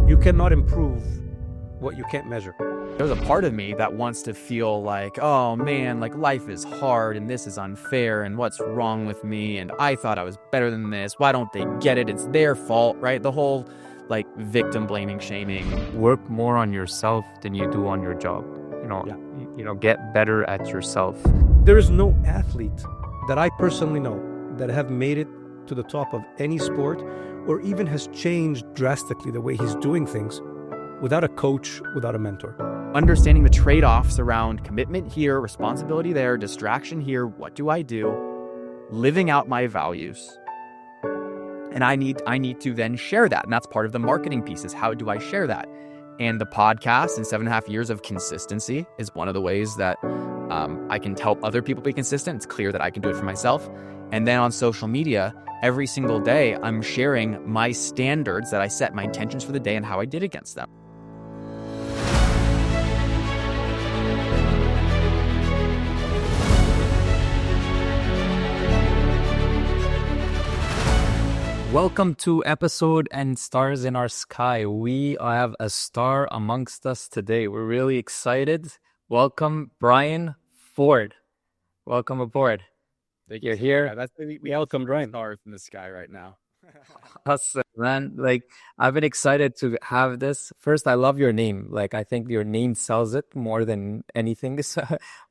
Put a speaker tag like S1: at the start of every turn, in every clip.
S1: You cannot improve what you can't measure.
S2: There's a part of me that wants to feel like, oh man, like life is hard and this is unfair and what's wrong with me and I thought I was better than this. Why don't they get it? It's their fault, right? The whole like victim blaming, shaming.
S3: Work more on yourself than you do on your job. Get better at yourself.
S1: There is no athlete that I personally know that have made it to the top of any sport or even has changed drastically the way he's doing things without a coach, without a mentor.
S2: Understanding the trade-offs around commitment here, responsibility there, distraction here, what do I do? Living out my values. And I need to then share that. And that's part of the marketing piece is how do I share that? And the podcast and 7.5 years of consistency is one of the ways that I can help other people be consistent. It's clear that I can do it for myself. And then on social media, every single day, I'm sharing my standards that I set, my intentions for the day and how I did against them.
S3: Welcome to episode and Stars in Our Sky. We have a star amongst us today. We're really excited. Welcome, Brian Ford. Welcome aboard. You're here.
S2: We welcomed Ryan Stars in the sky right now.
S3: Awesome, man. I've been excited to have this. First, I love your name. I think your name sells it more than anything.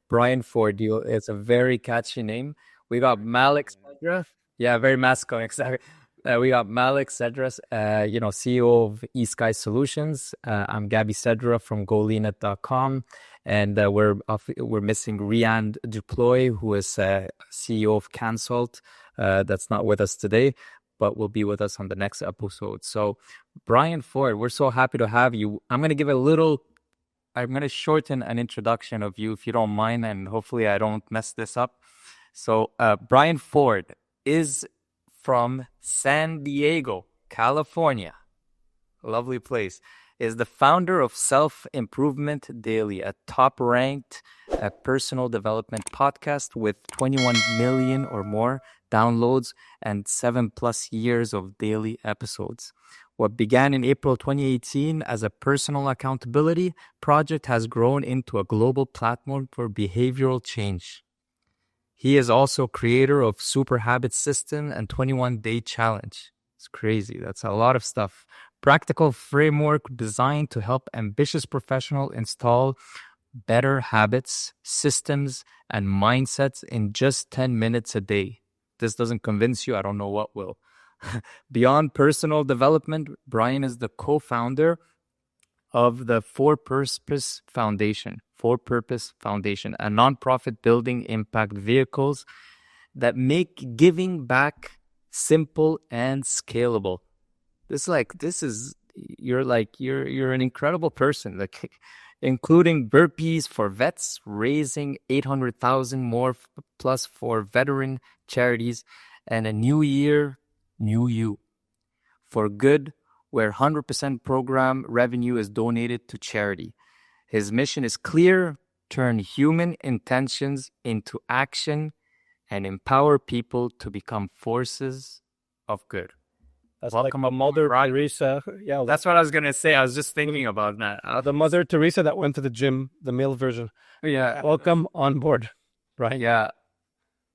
S3: Brian Ford. It's a very catchy name. We got Malik Cedra. Yeah, very masculine. Exactly. We got Malik Cedras, CEO of eSky Solutions. I'm Gabby Cedra from GoLeanIt.com, and we're missing Rian Duploy, who is CEO of Cancelled. That's not with us today, but will be with us on the next episode. So, Brian Ford, we're so happy to have you. I'm going to shorten an introduction of you, if you don't mind, and hopefully I don't mess this up. So, Brian Ford is from San Diego, California, a lovely place, is the founder of Self-Improvement Daily, a top-ranked personal development podcast with 21 million or more downloads and 7+ years of daily episodes. What began in April 2018 as a personal accountability project has grown into a global platform for behavioral change. He is also creator of Super Habit System and 21-Day Challenge. It's crazy. That's a lot of stuff. Practical framework designed to help ambitious professionals install better habits, systems, and mindsets in just 10 minutes a day. This doesn't convince you, I don't know what will. Beyond personal development, Brian is the co-founder of the For Purpose Foundation, a nonprofit building impact vehicles that make giving back simple and scalable. You're an incredible person, including Burpees for vets, raising 800,000 more plus for veteran charities, and a new year, new you for good, where 100% program revenue is donated to charity. His mission is clear: turn human intentions into action and empower people to become forces of good.
S1: That's
S3: Welcome
S1: like Mother Teresa. Yeah,
S3: that's what I was going to say. I was just thinking about that.
S1: The Mother Teresa that went to the gym, the male version.
S3: Yeah.
S1: Welcome on board, right?
S3: Yeah.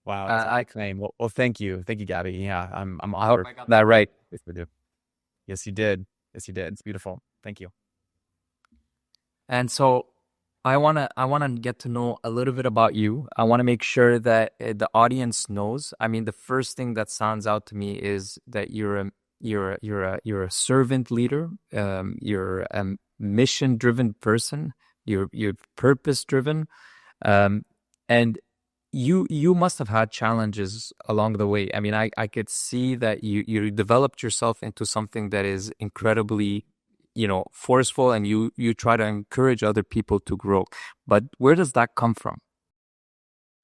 S2: Wow, that's a claim. Well, thank you, Gabby. Yeah, I'm honored. I got that right. Yes, you did. It's beautiful. Thank you.
S3: And so, I wanna get to know a little bit about you. I want to make sure that the audience knows. I mean, the first thing that sounds out to me is that you're a servant leader. You're a mission-driven person. You're purpose-driven, and you must have had challenges along the way. I mean, I could see that you developed yourself into something that is incredibly, forceful, and you try to encourage other people to grow. But where does that come from?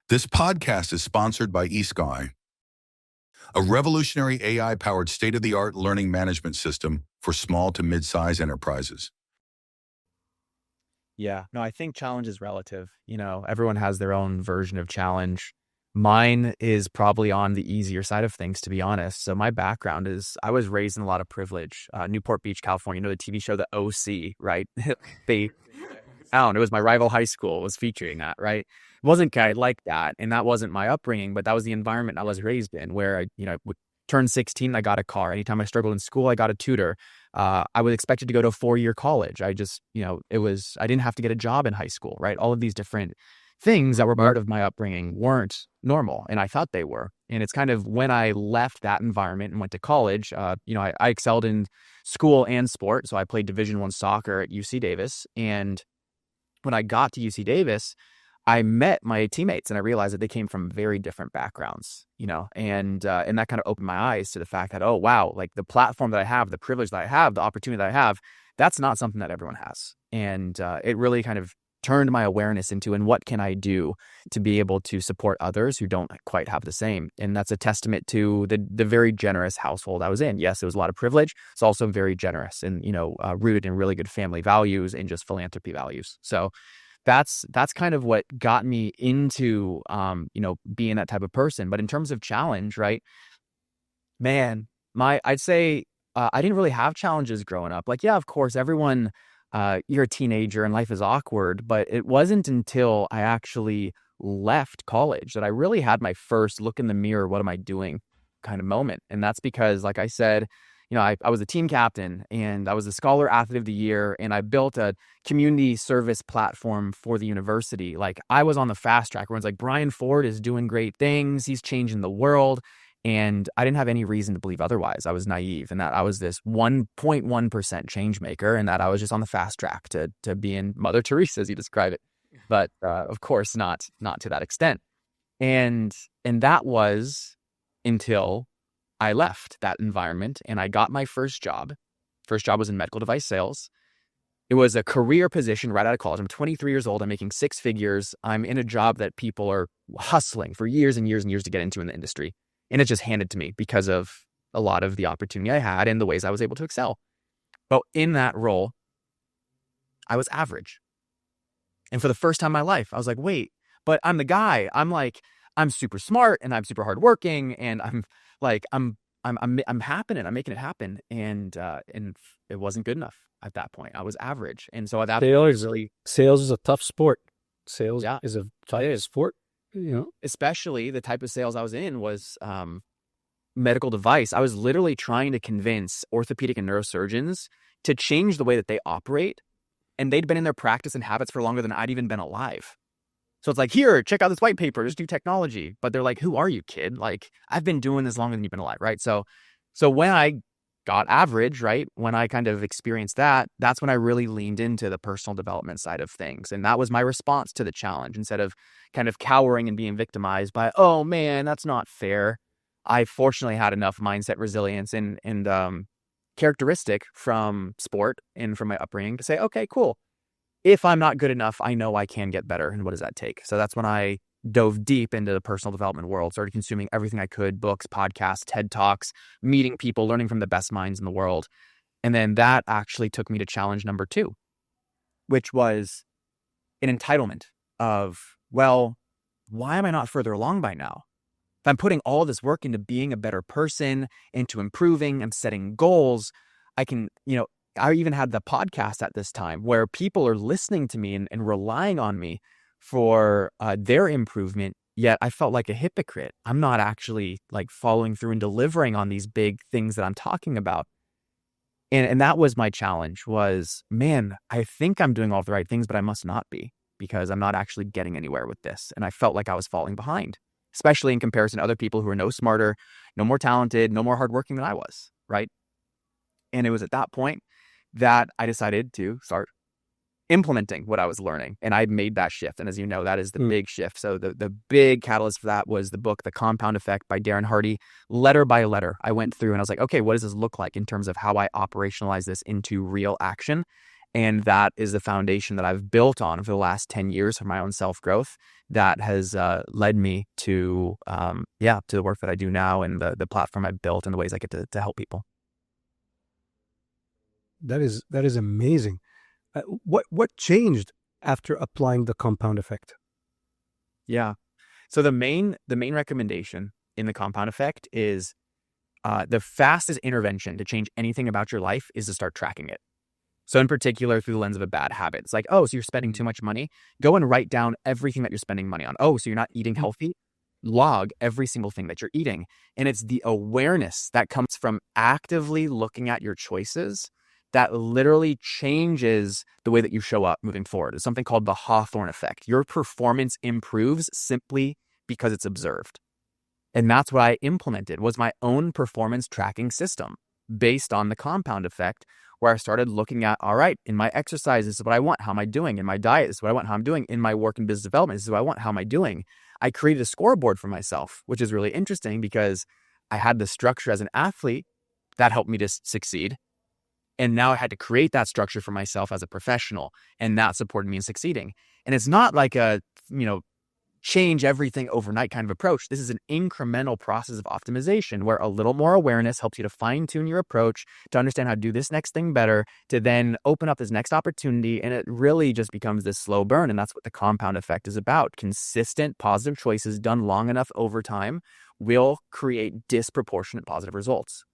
S4: This podcast is sponsored by eSky, a revolutionary AI-powered state-of-the-art learning management system for small to mid-size enterprises.
S2: Yeah, no, I think challenge is relative. Everyone has their own version of challenge. Mine is probably on the easier side of things, to be honest. So my background is I was raised in a lot of privilege. Newport Beach, California, you know, the TV show, The OC, right? They, I don't know, it was my rival high school was featuring that, right? It wasn't quite like that. And that wasn't my upbringing, but that was the environment I was raised in where I, would turn 16, I got a car. Anytime I struggled in school, I got a tutor. I was expected to go to a 4-year college. I just, I didn't have to get a job in high school, right? All of these different things that were part of my upbringing weren't normal, and I thought they were. And it's kind of when I left that environment and went to college, I excelled in school and sport. So I played Division I soccer at UC Davis. And when I got to UC Davis, I met my teammates and I realized that they came from very different backgrounds, and that kind of opened my eyes to the fact that, oh, wow, like the platform that I have, the privilege that I have, the opportunity that I have, that's not something that everyone has. And it really kind of turned my awareness into, and what can I do to be able to support others who don't quite have the same? And that's a testament to the very generous household I was in. Yes, it was a lot of privilege. It's also very generous and, rooted in really good family values and just philanthropy values. So that's kind of what got me into, being that type of person. But in terms of challenge, right, man, I'd say I didn't really have challenges growing up. Like, yeah, of course, everyone, you're a teenager and life is awkward, but it wasn't until I actually left college that I really had my first look in the mirror, what am I doing kind of moment. And that's because, like I said, I was a team captain and I was a scholar athlete of the year, and I built a community service platform for the university. Like, I was on the fast track. Everyone's like, Brian Ford is doing great things. He's changing the world. And I didn't have any reason to believe otherwise. I was naive, and that I was this 1.1% change maker, and that I was just on the fast track to being Mother Teresa, as you describe it. But of course, not to that extent. And that was until I left that environment and I got my first job. First job was in medical device sales. It was a career position right out of college. I'm 23 years old. I'm making 6 figures. I'm in a job that people are hustling for years and years and years to get into in the industry. And it's just handed to me because of a lot of the opportunity I had and the ways I was able to excel. But in that role, I was average. And for the first time in my life, I was like, wait, but I'm the guy. I'm super smart and I'm super hardworking and I'm happening. I'm making it happen. And it wasn't good enough at that point. I was average. And so that
S1: sales is a tough sport. Sales
S2: Yeah,
S1: is a tough sport.
S2: especially the type of sales I was in was medical device. I was literally trying to convince orthopedic and neurosurgeons to change the way that they operate. And they'd been in their practice and habits for longer than I'd even been alive. So it's like, here, check out this white paper, just do technology. But they're like, who are you, kid? Like, I've been doing this longer than you've been alive, right? So when I got average, right, when I kind of experienced that, that's when I really leaned into the personal development side of things. And that was my response to the challenge. Instead of kind of cowering and being victimized by, oh man, that's not fair, I fortunately had enough mindset resilience and characteristic from sport and from my upbringing to say, okay, cool. If I'm not good enough, I know I can get better. And what does that take? So that's when I dove deep into the personal development world, started consuming everything I could, books, podcasts, TED Talks, meeting people, learning from the best minds in the world. And then that actually took me to challenge number 2, which was an entitlement of, well, why am I not further along by now? If I'm putting all this work into being a better person, into improving and setting goals, I can, I even had the podcast at this time where people are listening to me and relying on me for their improvement. Yet I felt like a hypocrite. I'm not actually like following through and delivering on these big things that I'm talking about. And that was my challenge was, man, I think I'm doing all the right things, but I must not be, because I'm not actually getting anywhere with this. And I felt like I was falling behind, especially in comparison to other people who are no smarter, no more talented, no more hardworking than I was, right? And it was at that point that I decided to start implementing what I was learning. And I made that shift. And as you know, that is the big shift. So the big catalyst for that was the book, The Compound Effect by Darren Hardy. Letter by letter, I went through and I was like, okay, what does this look like in terms of how I operationalize this into real action? And that is the foundation that I've built on for the last 10 years for my own self-growth that has led me to the work that I do now and the platform I've built and the ways I get to help people.
S1: That is amazing. What changed after applying the compound effect?
S2: Yeah. So the main recommendation in the compound effect is the fastest intervention to change anything about your life is to start tracking it. So in particular, through the lens of a bad habit, it's like, oh, so you're spending too much money. Go and write down everything that you're spending money on. Oh, so you're not eating healthy. Log every single thing that you're eating. And it's the awareness that comes from actively looking at your choices that literally changes the way that you show up moving forward. It's something called the Hawthorne effect. Your performance improves simply because it's observed. And that's what I implemented, was my own performance tracking system based on the compound effect, where I started looking at, all right, in my exercise, this is what I want. How am I doing? In my diet, this is what I want. How I'm doing. In my work and business development, this is what I want. How am I doing? I created a scoreboard for myself, which is really interesting because I had the structure as an athlete that helped me to succeed. And now I had to create that structure for myself as a professional, and that supported me in succeeding. And it's not like a, change everything overnight kind of approach. This is an incremental process of optimization where a little more awareness helps you to fine tune your approach, to understand how to do this next thing better, to then open up this next opportunity. And it really just becomes this slow burn. And that's what the compound effect is about. Consistent positive choices done long enough over time will create disproportionate positive results.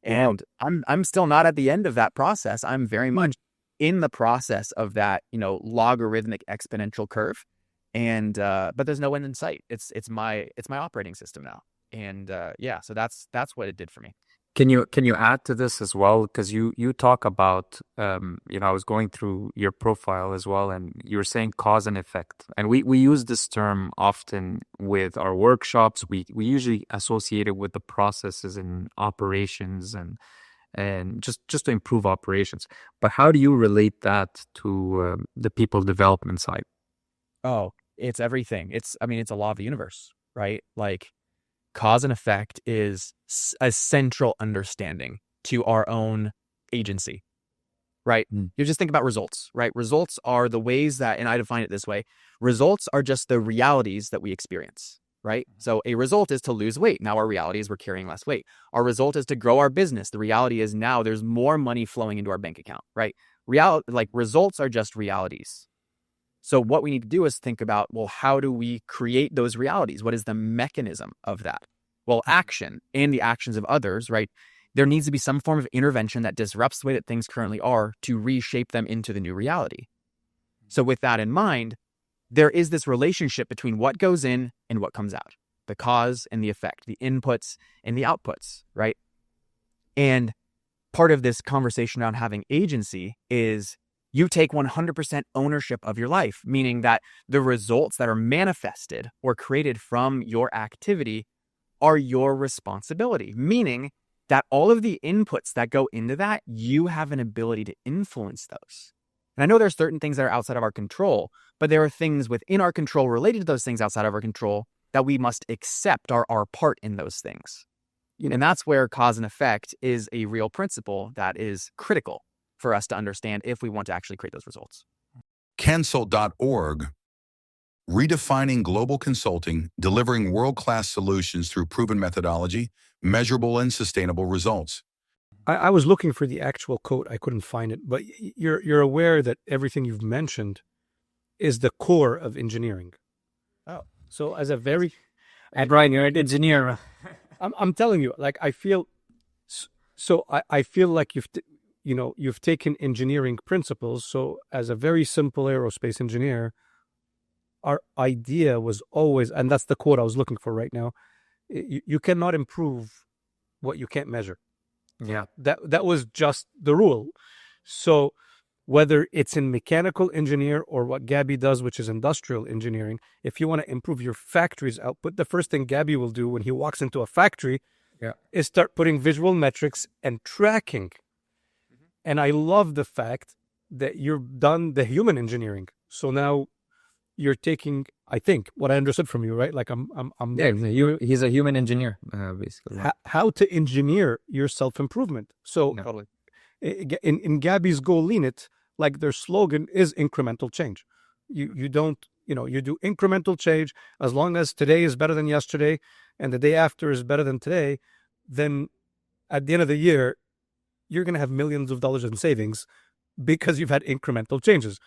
S2: And I'm still not at the end of that process. I'm very much in the process of that, logarithmic exponential curve. And but there's no end in sight. It's my operating system now. And so that's what it did for me.
S3: Can you add to this as well? Because you talk about I was going through your profile as well, and you were saying cause and effect, and we use this term often with our workshops. We usually associate it with the processes and operations and just to improve operations. But how do you relate that to the people development side?
S2: Oh, it's everything. It's a law of the universe, right? Like, cause and effect is a central understanding to our own agency, right? You just think about results, right? Results are the ways that, and I define it this way, results are just the realities that we experience, right? So a result is to lose weight. Now our reality is we're carrying less weight. Our result is to grow our business. The reality is now there's more money flowing into our bank account, right? Results are just realities. So what we need to do is think about, well, how do we create those realities? What is the mechanism of that? Well, action and the actions of others, right? There needs to be some form of intervention that disrupts the way that things currently are to reshape them into the new reality. So with that in mind, there is this relationship between what goes in and what comes out, the cause and the effect, the inputs and the outputs, right? And part of this conversation around having agency is you take 100% ownership of your life, meaning that the results that are manifested or created from your activity are your responsibility, meaning that all of the inputs that go into that, you have an ability to influence those. And I know there's certain things that are outside of our control, but there are things within our control related to those things outside of our control that we must accept are our part in those things. And that's where cause and effect is a real principle that is critical for us to understand if we want to actually create those results.
S4: Cancel.org, redefining global consulting, delivering world-class solutions through proven methodology, measurable and sustainable results.
S1: I was looking for the actual quote. I couldn't find it, but you're aware that everything you've mentioned is the core of engineering.
S2: Oh,
S1: so as a very,
S3: and Ryan, you're an engineer.
S1: I'm telling you, like I feel like you've taken engineering principles. So as a very simple aerospace engineer, our idea was always, and that's the quote I was looking for right now, you cannot improve what you can't measure.
S3: Yeah.
S1: That was just the rule. So whether it's in mechanical engineer or what Gabby does, which is industrial engineering, if you want to improve your factory's output, the first thing Gabby will do when he walks into a factory is start putting visual metrics and tracking. And I love the fact that you've done the human engineering. So now you're taking, I think, what I understood from you, right? Like
S3: he's a human engineer, basically.
S1: How to engineer your self-improvement. So
S2: Totally.
S1: In Gabby's Go Lean It, like their slogan is incremental change. You don't, you do incremental change. As long as today is better than yesterday and the day after is better than today, then at the end of the year, you're going to have millions of dollars in savings because you've had incremental changes.